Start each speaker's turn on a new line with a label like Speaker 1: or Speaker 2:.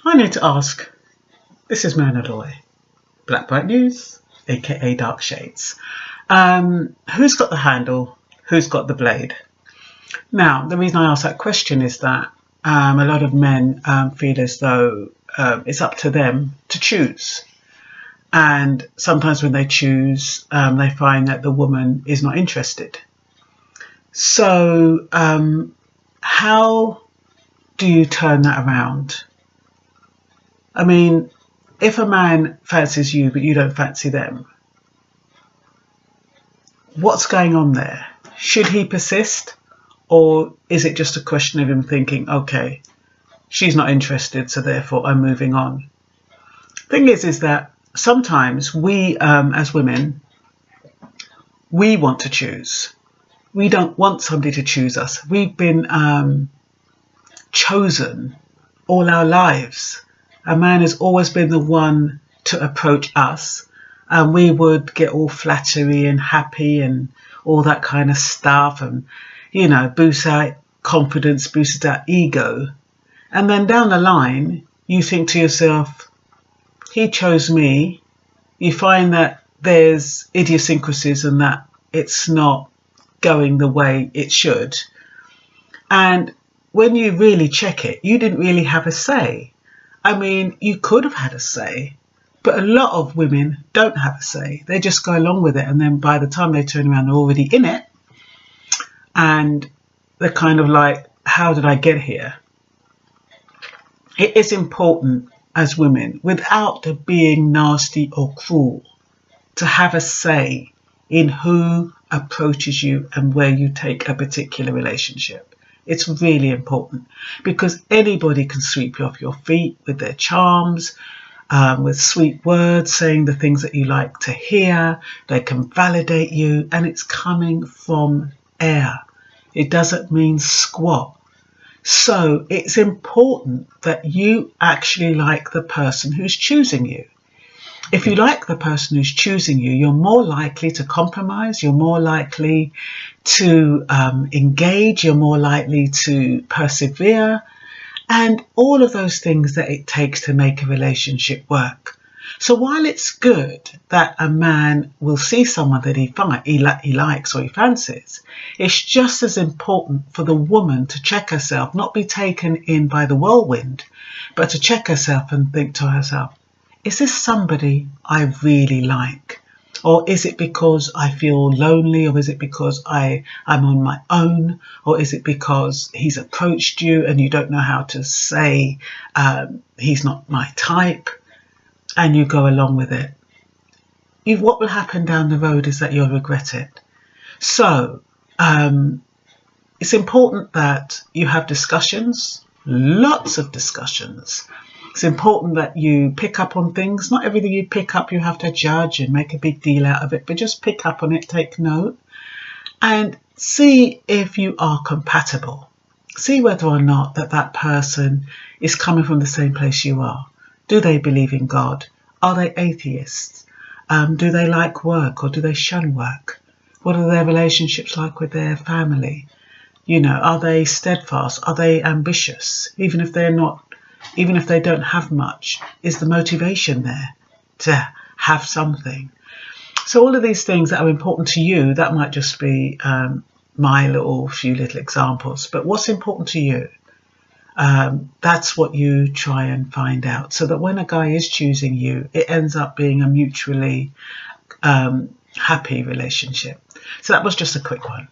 Speaker 1: I need to ask, this is Mona Loy, Blackbright News, aka Dark Shades. Who's got the handle? Who's got the blade? Now, the reason I ask that question is that a lot of men feel as though it's up to them to choose. And sometimes when they choose, they find that the woman is not interested. So how do you turn that around? I mean, if a man fancies you but you don't fancy them, what's going on there? Should he persist, or is it just a question of him thinking, okay, she's not interested, so therefore I'm moving on? Thing is that sometimes we as women, we want to choose. We don't want somebody to choose us. We've been chosen all our lives. A man has always been the one to approach us, and we would get all flattery and happy and all that kind of stuff, and, you know, boost our confidence, boost our ego. And then down the line, you think to yourself, he chose me. You find that there's idiosyncrasies and that it's not going the way it should. And when you really check it, you didn't really have a say. I mean, you could have had a say, but a lot of women don't have a say. They just go along with it, and then by the time they turn around, they're already in it, and they're kind of like, how did I get here? It is important as women, without being nasty or cruel, to have a say in who approaches you and where you take a particular relationship. It's really important, because anybody can sweep you off your feet with their charms, with sweet words, saying the things that you like to hear. They can validate you, and it's coming from air. It doesn't mean squat. So it's important that you actually like the person who's choosing you. If you like the person who's choosing you, you're more likely to compromise, you're more likely to engage, you're more likely to persevere, and all of those things that it takes to make a relationship work. So while it's good that a man will see someone that he likes or he fancies, it's just as important for the woman to check herself, not be taken in by the whirlwind, but to check herself and think to herself, is this somebody I really like? Or is it because I feel lonely? Or is it because I'm on my own? Or is it because he's approached you and you don't know how to say he's not my type, and you go along with it? What will happen down the road is that you'll regret it. So it's important that you have discussions, lots of discussions. It's important that you pick up on things. Not everything you pick up you have to judge and make a big deal out of it, but just pick up on it, take note, and see if you are compatible. See whether or not that person is coming from the same place you are. Do they believe in God? Are they atheists? Do they like work, or do they shun work? What are their relationships like with their family? You know, are they steadfast? Are they ambitious? Even if they don't have much, is the motivation there to have something? So all of these things that are important to you, that might just be my few little examples, but what's important to you, that's what you try and find out, so that when a guy is choosing you, it ends up being a mutually happy relationship. So that was just a quick one.